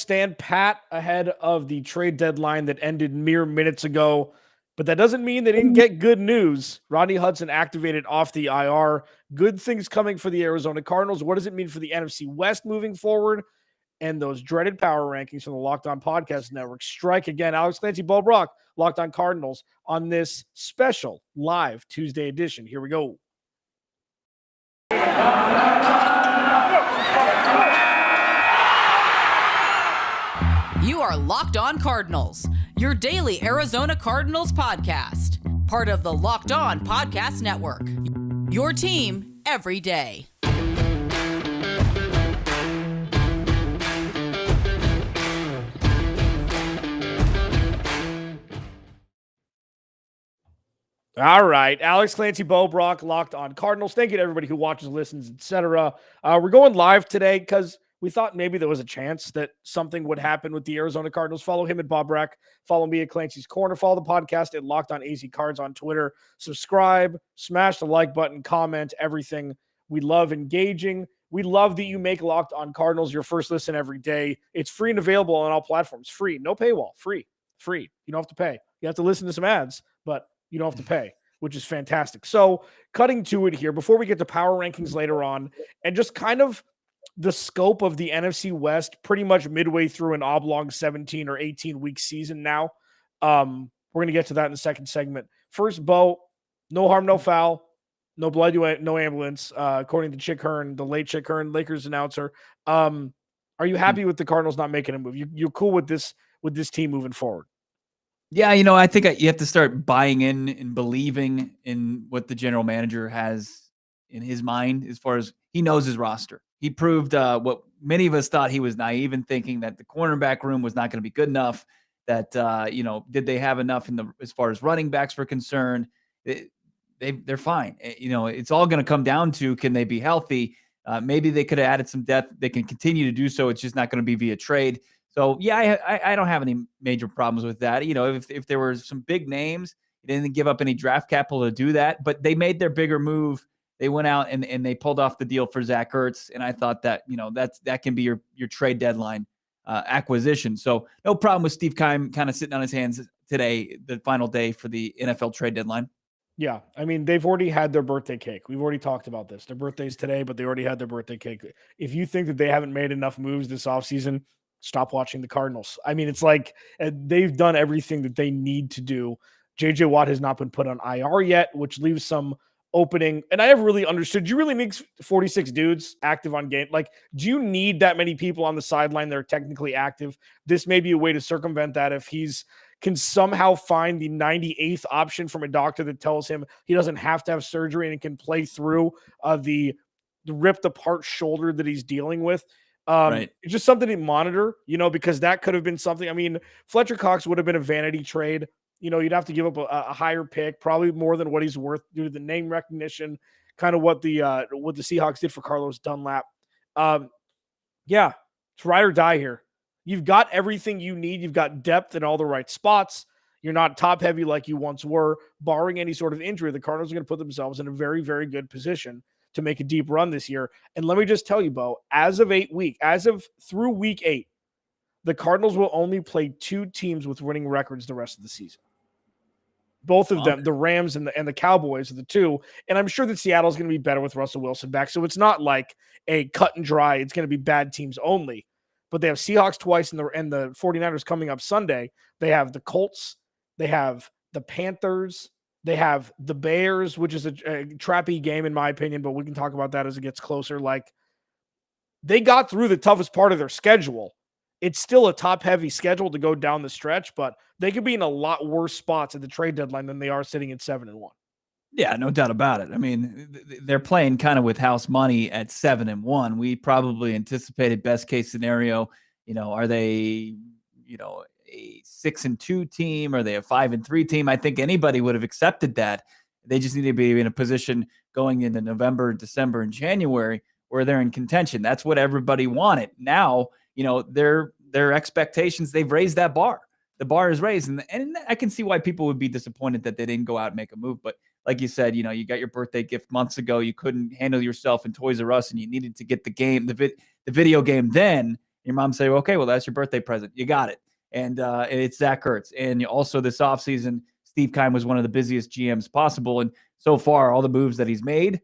stand pat ahead of the trade deadline that ended mere minutes ago, but that doesn't mean they didn't get good news. Rodney Hudson activated off the IR. Good things coming for the Arizona Cardinals. What does it mean for the NFC West moving forward? And those dreaded power rankings from the Locked On Podcast Network strike again. Alex Clancy, Bo Brack, Locked On Cardinals on this special live Tuesday edition. Here we go. You are Locked On Cardinals, your daily Arizona Cardinals podcast. Part of the Locked On Podcast Network, your team every day. All right, Alex Clancy, Bo Brack, Locked On Cardinals. Thank you to everybody who watches, listens, etc. We're going live today because we thought maybe there was a chance that something would happen with the Arizona Cardinals. Follow him at Bo Brack. Follow me at Clancy's Corner. Follow the podcast at Locked On AZ Cards on Twitter. Subscribe, smash the like button, comment, everything. We love engaging. We love that you make Locked On Cardinals your first listen every day. It's free and available on all platforms. Free, no paywall. Free. You don't have to pay. You have to listen to some ads, but you don't have to pay, which is fantastic. So cutting to it here, before we get to power rankings later on, and just kind of the scope of the NFC West pretty much midway through an oblong 17 or 18-week season now. We're going to get to that in the second segment. First, Bo, no harm, no foul, no blood, no ambulance, according to Chick Hearn, the late Chick Hearn, Lakers announcer. Are you happy with the Cardinals not making a move? You're cool with this team moving forward? Yeah, I think you have to start buying in and believing in what the general manager has in his mind as far as he knows his roster. He proved what many of us thought he was naive in thinking, that the cornerback room was not going to be good enough, that, did they have enough as far as running backs were concerned? They're fine. It's all going to come down to, can they be healthy? Maybe they could have added some depth. They can continue to do so. It's just not going to be via trade. So, yeah, I don't have any major problems with that. If there were some big names, they didn't give up any draft capital to do that, but they made their bigger move. They went out and they pulled off the deal for Zach Ertz, and I thought that, that can be your trade deadline acquisition. So no problem with Steve Keim kind of sitting on his hands today, the final day for the NFL trade deadline. Yeah, I mean, they've already had their birthday cake. We've already talked about this. Their birthday's today, but they already had their birthday cake. If you think that they haven't made enough moves this offseason, stop watching the Cardinals. I mean, it's like they've done everything that they need to do. J.J. Watt has not been put on IR yet, which leaves some opening. And I never really understood, do you really need 46 dudes active on game? Like, do you need that many people on the sideline that are technically active? This may be a way to circumvent that if he's can somehow find the 98th option from a doctor that tells him he doesn't have to have surgery and can play through the ripped apart shoulder that he's dealing with. Right. It's just something to monitor, because that could have been something. I mean, Fletcher Cox would have been a vanity trade. You'd have to give up a higher pick, probably more than what he's worth due to the name recognition, kind of what the Seahawks did for Carlos Dunlap. Yeah, it's ride or die here. You've got everything you need. You've got depth in all the right spots. You're not top heavy like you once were. Barring any sort of injury, the Cardinals are going to put themselves in a very, very good position to make a deep run this year. And let me just tell you, Bo, as of through week 8, the Cardinals will only play 2 teams with winning records the rest of the season. Both of them, the Rams and the Cowboys, are the 2. And I'm sure that Seattle's going to be better with Russell Wilson back. So it's not like a cut and dry. It's going to be bad teams only. But they have Seahawks twice and the 49ers coming up Sunday. They have the Colts. They have the Panthers. They have the Bears, which is a trappy game in my opinion, but we can talk about that as it gets closer. Like, they got through the toughest part of their schedule. It's still a top-heavy schedule to go down the stretch, but they could be in a lot worse spots at the trade deadline than they are sitting at 7-1. Yeah, no doubt about it. I mean, they're playing kind of with house money at 7-1. We probably anticipated best case scenario. Are they, a 6-2 team? Are they a 5-3 team? I think anybody would have accepted that. They just need to be in a position going into November, December, and January where they're in contention. That's what everybody wanted. Now, their expectations, they've raised that bar. The bar is raised. And I can see why people would be disappointed that they didn't go out and make a move. But like you said, you got your birthday gift months ago. You couldn't handle yourself in Toys R Us and you needed to get the game, the video game then. Your mom say, okay, well, that's your birthday present. You got it. And it's Zach Ertz. And also this offseason, Steve Keim was one of the busiest GMs possible. And so far, all the moves that he's made,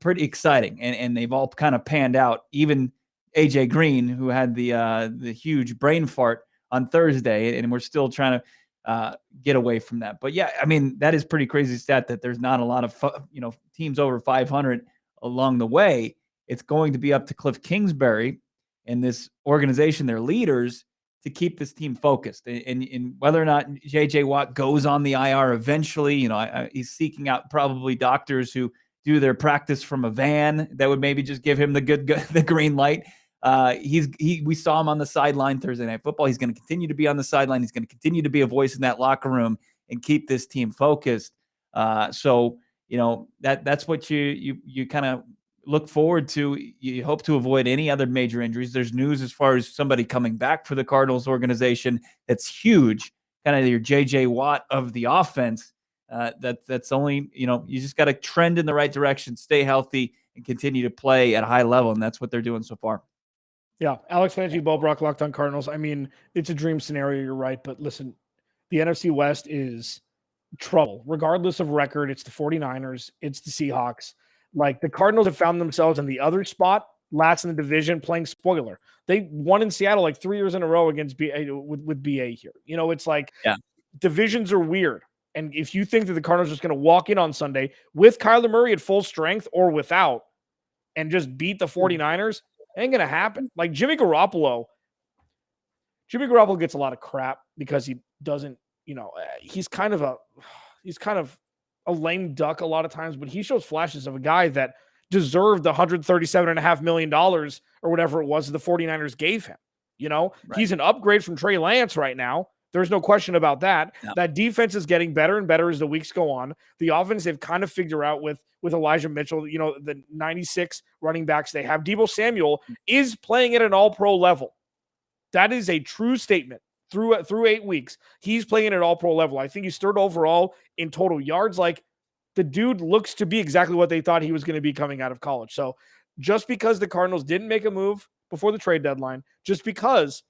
pretty exciting. And they've all kind of panned out. Even AJ Green, who had the huge brain fart on Thursday, and we're still trying to get away from that. But yeah, I mean, that is pretty crazy stat that there's not a lot of teams over 500 along the way. It's going to be up to Cliff Kingsbury and this organization, their leaders, to keep this team focused. And whether or not JJ Watt goes on the IR eventually, he's seeking out probably doctors who do their practice from a van that would maybe just give him the green light. We saw him on the sideline Thursday Night Football. He's going to continue to be on the sideline. He's going to continue to be a voice in that locker room and keep this team focused. So that's what you kind of look forward to. You hope to avoid any other major injuries. There's news as far as somebody coming back for the Cardinals organization. That's huge. Kind of your JJ Watt of the offense. That's only, you just got to trend in the right direction, stay healthy, and continue to play at a high level. And that's what they're doing so far. Yeah. Alex Clancy, Bo Brack, Locked on Cardinals. I mean, it's a dream scenario. You're right. But listen, the NFC West is trouble. Regardless of record, it's the 49ers. It's the Seahawks. Like, the Cardinals have found themselves in the other spot, last in the division, playing spoiler. They won in Seattle like 3 years in a row against BA with BA here. It's like, divisions are weird. And if you think that the Cardinals are just going to walk in on Sunday with Kyler Murray at full strength or without and just beat the 49ers, it ain't going to happen. Like, Jimmy Garoppolo gets a lot of crap because he doesn't, he's kind of a lame duck a lot of times, but he shows flashes of a guy that deserved the $137.5 million or whatever it was the 49ers gave him. Right. He's an upgrade from Trey Lance right now. There's no question about that. No. That defense is getting better and better as the weeks go on. The offense they've kind of figured out with Elijah Mitchell, the 96 running backs they have. Deebo Samuel is playing at an all-pro level. That is a true statement. Through 8 weeks, he's playing at an all-pro level. I think he's third overall in total yards. Like, the dude looks to be exactly what they thought he was going to be coming out of college. So just because the Cardinals didn't make a move before the trade deadline, just because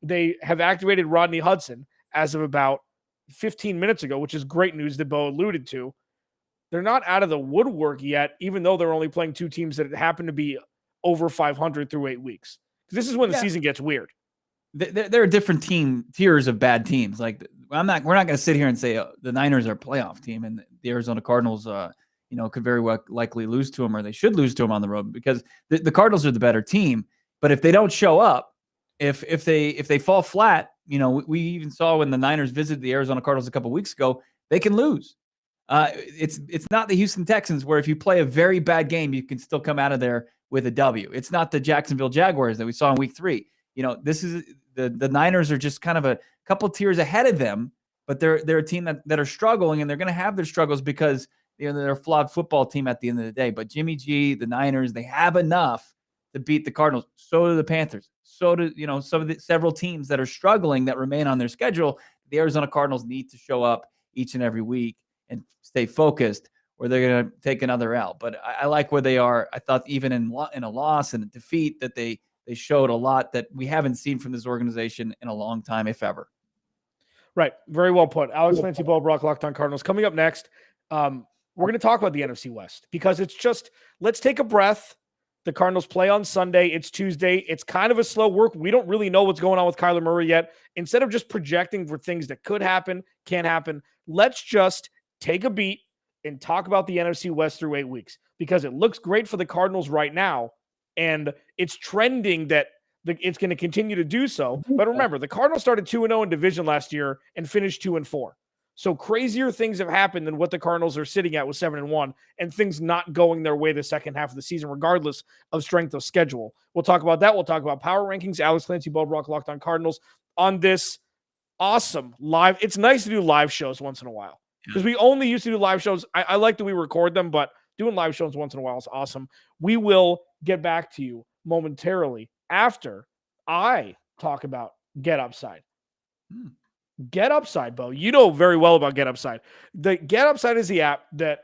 they have activated Rodney Hudson as of about 15 minutes ago, which is great news that Bo alluded to, they're not out of the woodwork yet, even though they're only playing two teams that happen to be over 500 through 8 weeks. This is when the season gets weird. There are different tiers of bad teams. Like, we're not going to sit here and say the Niners are a playoff team and the Arizona Cardinals, could very well likely lose to them, or they should lose to them on the road, because the Cardinals are the better team. But if they don't show up, if they fall flat, we even saw when the Niners visited the Arizona Cardinals a couple of weeks ago, they can lose. It's not the Houston Texans, where if you play a very bad game, you can still come out of there with a W. It's not the Jacksonville Jaguars that we saw in week 3. This is the Niners are just kind of a couple tiers ahead of them, but they're a team that are struggling, and they're going to have their struggles because they're a flawed football team at the end of the day. But Jimmy G, the Niners, they have enough to beat the Cardinals. So do the Panthers. So do several teams that are struggling that remain on their schedule. The Arizona Cardinals need to show up each and every week and stay focused, or they're going to take another L. But I like where they are. I thought even in a loss and a defeat that they showed a lot that we haven't seen from this organization in a long time, if ever. Right. Very well put. Alex Clancy, Bo Brack, Locked on Cardinals. Coming up next, we're going to talk about the NFC West, because it's just, let's take a breath. The Cardinals play on Sunday. It's Tuesday. It's kind of a slow work. We don't really know what's going on with Kyler Murray yet. Instead of just projecting for things that could happen, can't happen, let's just take a beat and talk about the NFC West through 8 weeks, because it looks great for the Cardinals right now. And it's trending that it's going to continue to do so. But remember, the Cardinals started 2-0 in division last year and finished 2-4. So crazier things have happened than what the Cardinals are sitting at with 7-1, and things not going their way the second half of the season, regardless of strength of schedule. We'll talk about that. We'll talk about power rankings. Alex Clancy, Bo Brack, Locked on Cardinals on this awesome live. It's nice to do live shows once in a while, because we only used to do live shows. I like that we record them, but doing live shows once in a while is awesome. We will get back to you momentarily after I talk about Get Upside. Get Upside, Bo. You know very well about Get Upside. The Get Upside is the app that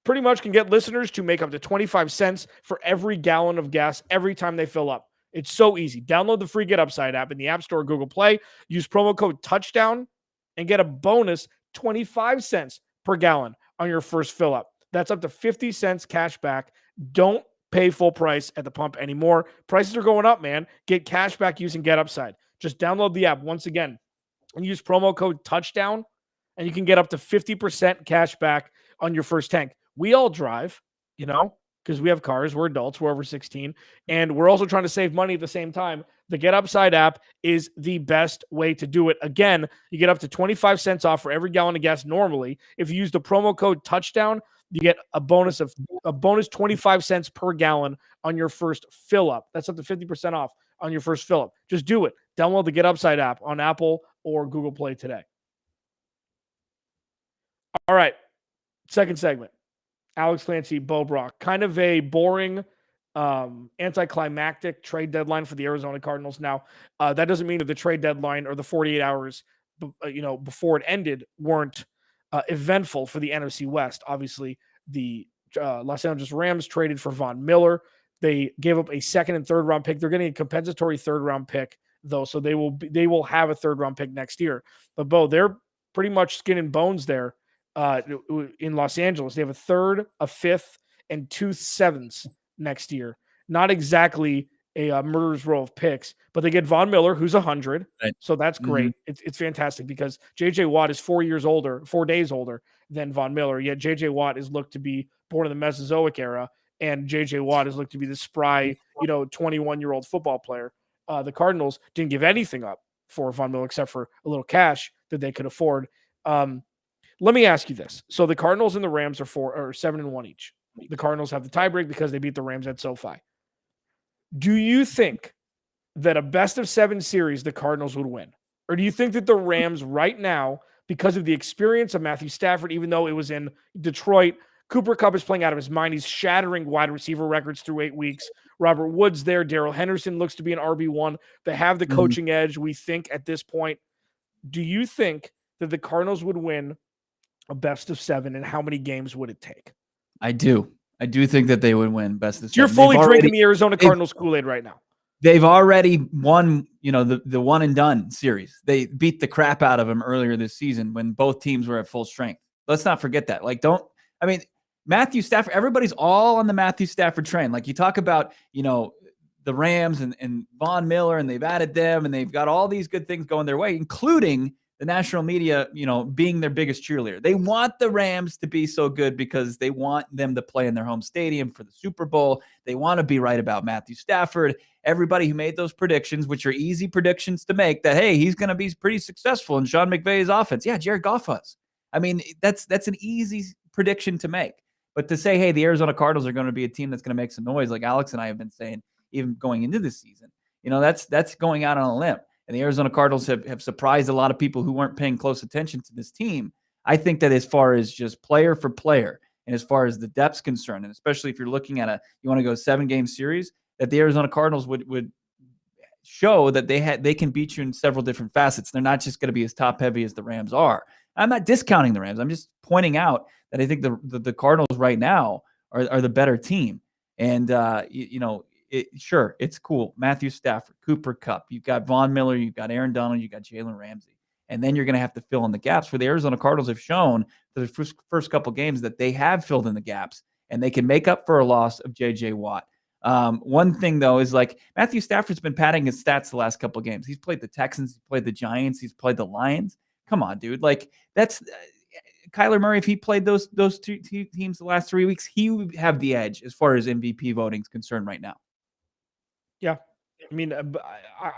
pretty much can get listeners to make up to 25 cents for every gallon of gas every time they fill up. It's so easy. Download the free Get Upside app in the App Store or Google Play. Use promo code touchdown and get a bonus 25 cents per gallon on your first fill up. That's up to 50 cents cash back. Don't pay full price at the pump anymore. Prices are going up, man. Get cash back using Get Upside. Just download the app once again and use promo code touchdown, and you can get up to 50% cash back on your first tank. We all drive, because we have cars. We're adults. We're over 16. And we're also trying to save money at the same time. The Get Upside app is the best way to do it. Again, you get up to 25 cents off for every gallon of gas normally. If you use the promo code touchdown, you get a bonus 25 cents per gallon on your first fill up. That's up to 50% off on your first fill up. Just do it. Download the Get Upside app on Apple or Google Play today. All right. Second segment. Alex Clancy, Bo Brack. Kind of a boring, anticlimactic trade deadline for the Arizona Cardinals. Now, that doesn't mean that the trade deadline or the 48 hours, before it ended weren't eventful for the NFC West. Obviously, the Los Angeles Rams traded for Von Miller. They gave up a second and third round pick. They're getting a compensatory third round pick though, so they will have a third round pick next year. But Bo, they're pretty much skin and bones there. In Los Angeles, they have a third, a fifth, and 2 7ths next year. Not exactly a murderer's row of picks, but they get Von Miller, who's 100. Right. So that's great. It's fantastic because JJ Watt is 4 days older than Von Miller. Yet JJ Watt is looked to be born in the Mesozoic era, and JJ Watt is looked to be the spry, 21-year-old football player. The Cardinals didn't give anything up for Von Miller except for a little cash that they could afford. Let me ask you this. So the Cardinals and the Rams are 7-1 each. The Cardinals have the tiebreak because they beat the Rams at SoFi. Do you think that a best-of-7 series the Cardinals would win? Or do you think that the Rams right now, because of the experience of Matthew Stafford, even though it was in Detroit, Cooper Kupp is playing out of his mind. He's shattering wide receiver records through 8 weeks. Robert Woods there. Darrell Henderson looks to be an RB1. They have the coaching edge, we think, at this point. Do you think that the Cardinals would win a best-of-7, and how many games would it take? I do think that they would win best-of-7. You're fully drinking the Arizona Cardinals Kool-Aid right now. They've already won, the one and done series. They beat the crap out of them earlier this season when both teams were at full strength. Let's not forget that. Matthew Stafford, everybody's all on the Matthew Stafford train. Like you talk about, the Rams and Von Miller, and they've added them, and they've got all these good things going their way, including the national media, being their biggest cheerleader. They want the Rams to be so good because they want them to play in their home stadium for the Super Bowl. They want to be right about Matthew Stafford. Everybody who made those predictions, which are easy predictions to make, that, hey, he's going to be pretty successful in Sean McVay's offense. Yeah, Jared Goff was. That's an easy prediction to make. But to say, hey, the Arizona Cardinals are going to be a team that's going to make some noise, like Alex and I have been saying, even going into this season, that's going out on a limb. And the Arizona Cardinals have surprised a lot of people who weren't paying close attention to this team. I think that as far as just player for player, and as far as the depth's concerned, and especially if you're looking at you want to go 7-game series, that the Arizona Cardinals would show that they can beat you in several different facets. They're not just going to be as top heavy as the Rams are. I'm not discounting the Rams. I'm just pointing out that I think the Cardinals right now are the better team. And sure, it's cool. Matthew Stafford, Cooper Kupp, you've got Von Miller, you've got Aaron Donald, you've got Jalen Ramsey. And then you're going to have to fill in the gaps, where the Arizona Cardinals have shown for the first couple games that they have filled in the gaps, and they can make up for a loss of J.J. Watt. One thing, though, is Matthew Stafford's been padding his stats the last couple games. He's played the Texans, he's played the Giants, he's played the Lions. Come on, dude. That's Kyler Murray. If he played those two teams the last 3 weeks, he would have the edge as far as MVP voting is concerned right now. Yeah.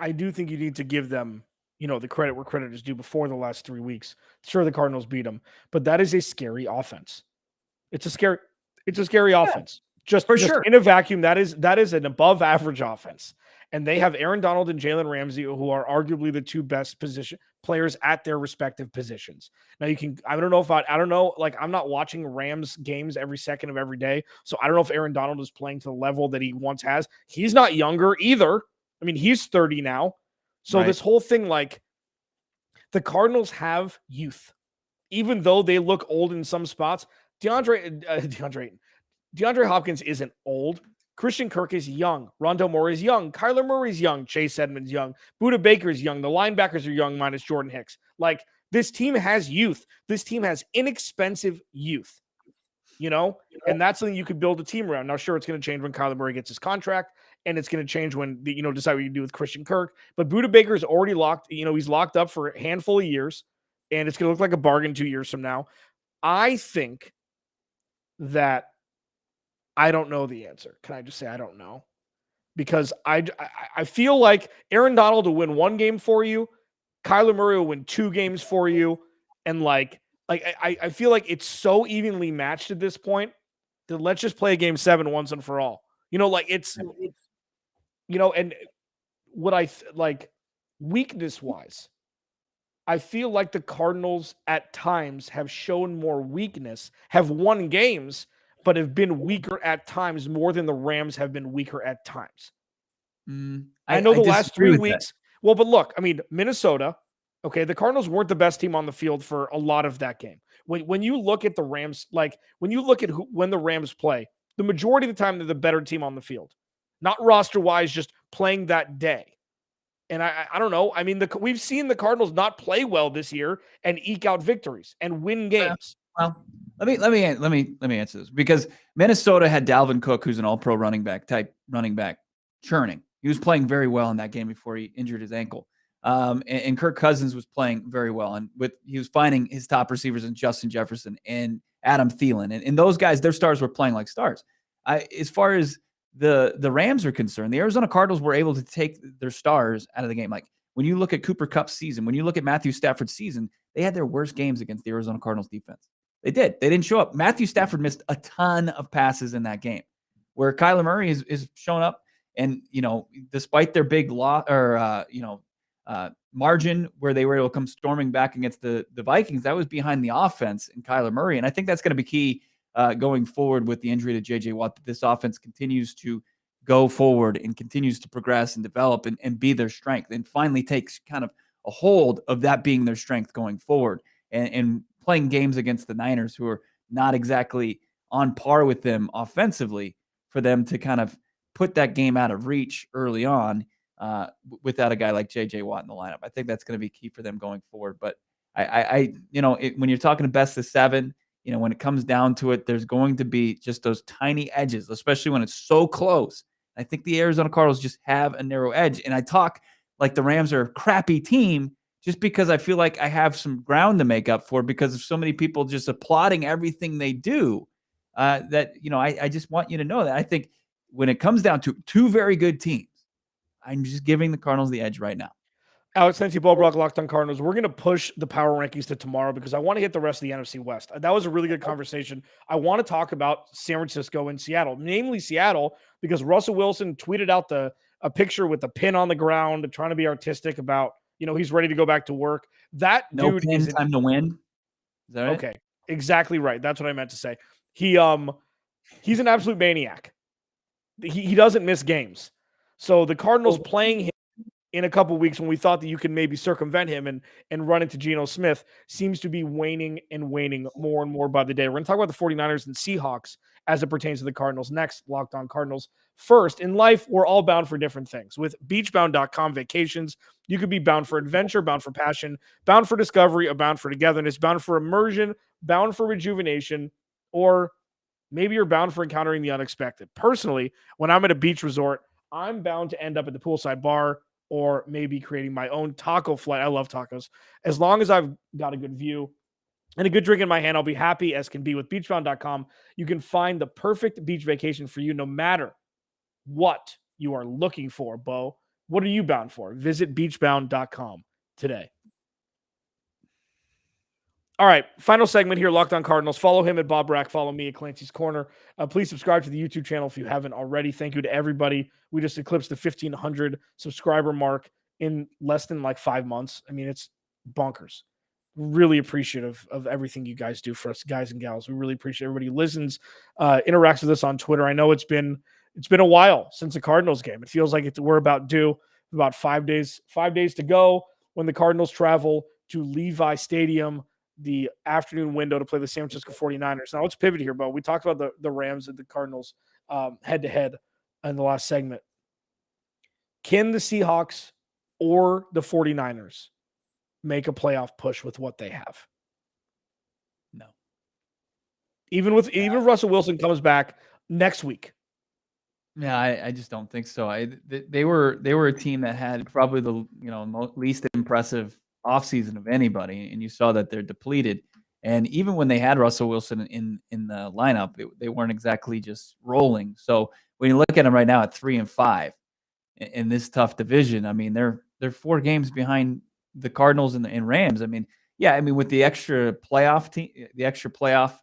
I do think you need to give them, the credit where credit is due before the last 3 weeks. Sure, the Cardinals beat them, but that is a scary offense. It's a scary offense. Just sure. In a vacuum, that is an above average offense. And they have Aaron Donald and Jalen Ramsey, who are arguably the two best position players at their respective positions. Now I don't know, I'm not watching Rams games every second of every day. So I don't know if Aaron Donald is playing to the level that he once has. He's not younger either. He's 30 now. So This whole thing, the Cardinals have youth, even though they look old in some spots. DeAndre Hopkins isn't old. Christian Kirk is young. Rondale Moore is young. Kyler Murray's young. Chase Edmonds young. Budda Baker's young. The linebackers are young minus Jordan Hicks. Like, this team has youth. This team has inexpensive youth, and that's something you could build a team around. Now, sure, it's going to change when Kyler Murray gets his contract, and it's going to change when, decide what you do with Christian Kirk. But Budda Baker is already locked. He's locked up for a handful of years, and it's going to look like a bargain 2 years from now. I think that I don't know the answer. Can I just say I don't know? Because I feel like Aaron Donald will win 1 game for you, Kyler Murray will win 2 games for you, and I feel like it's so evenly matched at this point that let's just play game 7 once and for all. It's and what weakness wise, I feel like the Cardinals at times have shown more weakness, have won games, but have been weaker at times more than the Rams have been weaker at times. I know the last 3 weeks. Well, but look, Minnesota, okay, the Cardinals weren't the best team on the field for a lot of that game. When you look at the Rams, when you look at when the Rams play, the majority of the time they're the better team on the field, not roster-wise, just playing that day. And I don't know. We've seen the Cardinals not play well this year and eke out victories and win games. Well, let me answer this, because Minnesota had Dalvin Cook, who's an all-pro running back, churning. He was playing very well in that game before he injured his ankle. And Kirk Cousins was playing very well, and he was finding his top receivers in Justin Jefferson and Adam Thielen, and those guys, their stars were playing like stars. As far as the Rams are concerned, the Arizona Cardinals were able to take their stars out of the game. Like, when you look at Cooper Kupp's season, when you look at Matthew Stafford's season, they had their worst games against the Arizona Cardinals defense. They did. They didn't show up. Matthew Stafford missed a ton of passes in that game, where Kyler Murray is showing up, and despite their big margin where they were able to come storming back against the Vikings, that was behind the offense and Kyler Murray. And I think that's going to be key going forward with the injury to J.J. Watt, that this offense continues to go forward and continues to progress and develop and be their strength, and finally takes kind of a hold of that being their strength going forward, and playing games against the Niners, who are not exactly on par with them offensively, for them to kind of put that game out of reach early on without a guy like J.J. Watt in the lineup. I think that's going to be key for them going forward. But when you're talking best of 7, when it comes down to it, there's going to be just those tiny edges, especially when it's so close. I think the Arizona Cardinals just have a narrow edge. And I talk like the Rams are a crappy team just because I feel like I have some ground to make up for, because of so many people just applauding everything they do. I just want you to know that I think when it comes down to 2 very good teams, I'm just giving the Cardinals the edge right now. Clancy and Bo Brack, Locked on Cardinals. We're going to push the power rankings to tomorrow, because I want to hit the rest of the NFC West. That was a really good conversation. I want to talk about San Francisco and Seattle, namely Seattle, because Russell Wilson tweeted out a picture with the pin on the ground, trying to be artistic about, he's ready to go back to work. That no dude pin, time to win. Is that right? Okay, exactly right. That's what I meant to say. He's an absolute maniac. He doesn't miss games. So the Cardinals playing him in a couple of weeks, when we thought that you could maybe circumvent him and run into Geno Smith, seems to be waning and waning more and more by the day. We're going to talk about the 49ers and Seahawks as it pertains to the Cardinals next. Locked on Cardinals. First, in life, we're all bound for different things. With beachbound.com vacations, you could be bound for adventure, bound for passion, bound for discovery, or bound for togetherness, bound for immersion, bound for rejuvenation, or maybe you're bound for encountering the unexpected. Personally, when I'm at a beach resort, I'm bound to end up at the poolside bar, or maybe creating my own taco flight. I love tacos. As long as I've got a good view and a good drink in my hand, I'll be happy as can be. With beachbound.com, you can find the perfect beach vacation for you, no matter what you are looking for. Bo, what are you bound for? Visit beachbound.com today. All right, final segment here, Locked on Cardinals. Follow him at Bo Brack. Follow me at Clancy's Corner. Please subscribe to the YouTube channel if you haven't already. Thank you to everybody. We just eclipsed the 1,500 subscriber mark in less than 5 months. It's bonkers. Really appreciative of everything you guys do for us, guys and gals. We really appreciate everybody who listens, interacts with us on Twitter. I know it's been a while since the Cardinals game. It feels like we're about due. About 5 days to go when the Cardinals travel to Levi Stadium, the afternoon window, to play the San Francisco 49ers. Now let's pivot here, Bo. We talked about the Rams and the Cardinals head to head. in the last segment. Can the Seahawks or the 49ers make a playoff push with what they have? No. Even if Russell Wilson comes back next week. Yeah, I just don't think so. They were a team that had probably the least impressive offseason of anybody, and you saw that they're depleted. And even when they had Russell Wilson in the lineup, they weren't exactly just rolling. So when you look at them right now at 3-5 in this tough division, I mean they're 4 games behind the Cardinals and Rams. I mean, yeah, I mean with the extra playoff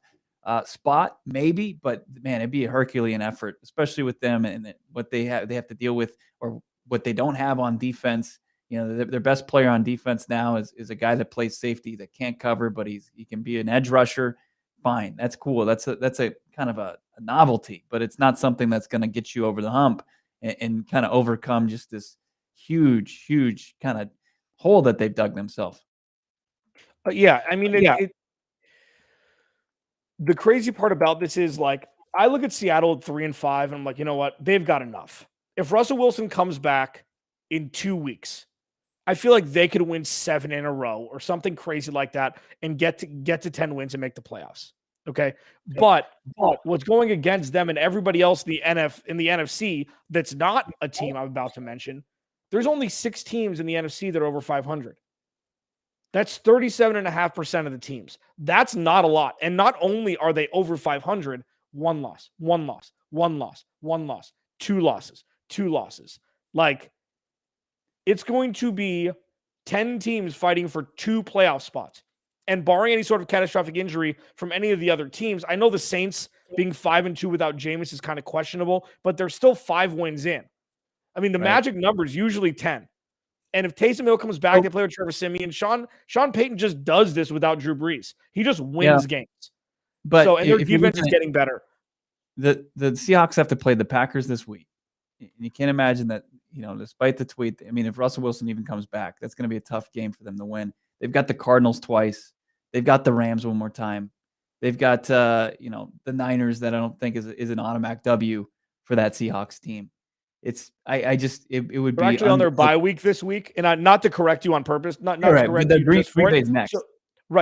spot, maybe, but man, it'd be a Herculean effort, especially with them and what they have to deal with, or what they don't have on defense. You know, their best player on defense now is a guy that plays safety that can't cover, but he can be an edge rusher. Fine, that's cool. That's a kind of a novelty, but it's not something that's going to get you over the hump and kind of overcome just this huge kind of hole that they've dug themselves. Yeah, I mean, the crazy part about this is, like, I look at Seattle at 3-5, and I'm like, you know what? They've got enough. If Russell Wilson comes back in 2 weeks, I feel like they could win 7 in a row or something crazy like that and get to 10 wins and make the playoffs. Okay. But what's going against them and everybody else in the NFC that's not a team I'm about to mention, there's only 6 teams in the NFC that are over 500. That's 37.5% of the teams. That's not a lot. And not only are they over 500, 1 loss, 1 loss, 1 loss, 1 loss, 2 losses, 2 losses. Like, it's going to be 10 teams fighting for 2 playoff spots. And barring any sort of catastrophic injury from any of the other teams, I know the Saints being 5-2 without Jameis is kind of questionable, but they're still 5 wins in. I mean, the magic number is usually 10. And if Taysom Hill comes back, they play with Trevor Siemian. Sean Payton just does this without Drew Brees. He just wins games. But and their defense is getting better. The Seahawks have to play the Packers this week. And you can't imagine that, despite the tweet, I mean, if Russell Wilson even comes back, that's going to be a tough game for them to win. They've got the Cardinals twice. They've got the Rams one more time. They've got, the Niners that I don't think is an automatic W for that Seahawks team. It would They're be actually on their bye week this week, and not to correct you on purpose, not to correct you. Green Bay's next.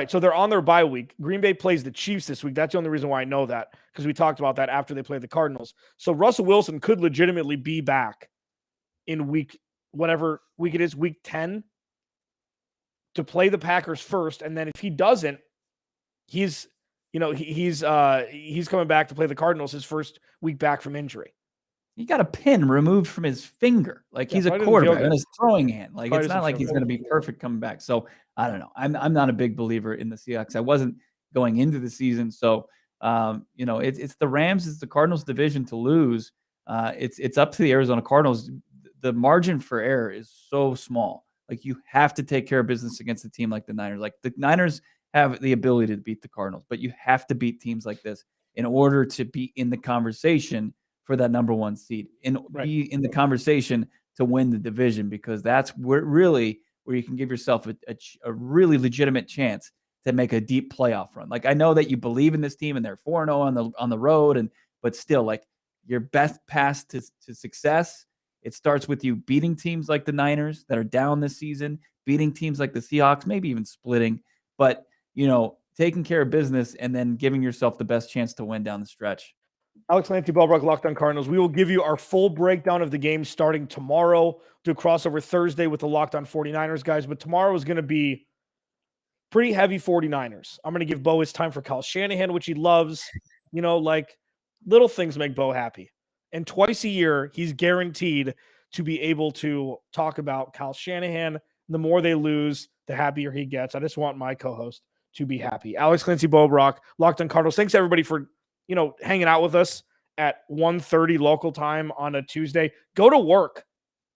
So they're on their bye week. Green Bay plays the Chiefs this week. That's the only reason why I know that, because we talked about that after they played the Cardinals. So Russell Wilson could legitimately be back in whatever week it is, week 10, to play the Packers first, and then if he doesn't, he's coming back to play the Cardinals his first week back from injury. He got a pin removed from his finger. Like, he's a quarterback on his throwing hand. Like, it's not like he's going to be perfect coming back. So I don't know. I'm not a big believer in the Seahawks. I wasn't going into the season. So, it's the Rams, it's the Cardinals division to lose. It's up to the Arizona Cardinals. The margin for error is so small. Like, you have to take care of business against a team like the Niners. Like, the Niners have the ability to beat the Cardinals, but you have to beat teams like this in order to be in the conversation for that number 1 seed, and be in the conversation to win the division, because that's where you can give yourself a really legitimate chance to make a deep playoff run. Like, I know that you believe in this team and they're 4-0 on the road, but still, like, your best path to success, it starts with you beating teams like the Niners that are down this season, beating teams like the Seahawks, maybe even splitting, but taking care of business and then giving yourself the best chance to win down the stretch. Clancy and Bo Brack, Locked On Cardinals. We will give you our full breakdown of the game starting tomorrow. Do a crossover Thursday with the Locked On 49ers guys, but tomorrow is going to be pretty heavy 49ers. I'm going to give Bo his time for Kyle Shanahan, which he loves. Like, little things make Bo happy. And twice a year, he's guaranteed to be able to talk about Kyle Shanahan. The more they lose, the happier he gets. I just want my co-host to be happy. Clancy, Bo Brack, Locked On Cardinals. Thanks, everybody, for hanging out with us at 1:30 local time on a Tuesday. Go to work.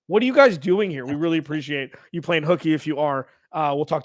What are you guys doing here? We really appreciate you playing hooky if you are. We'll talk to you.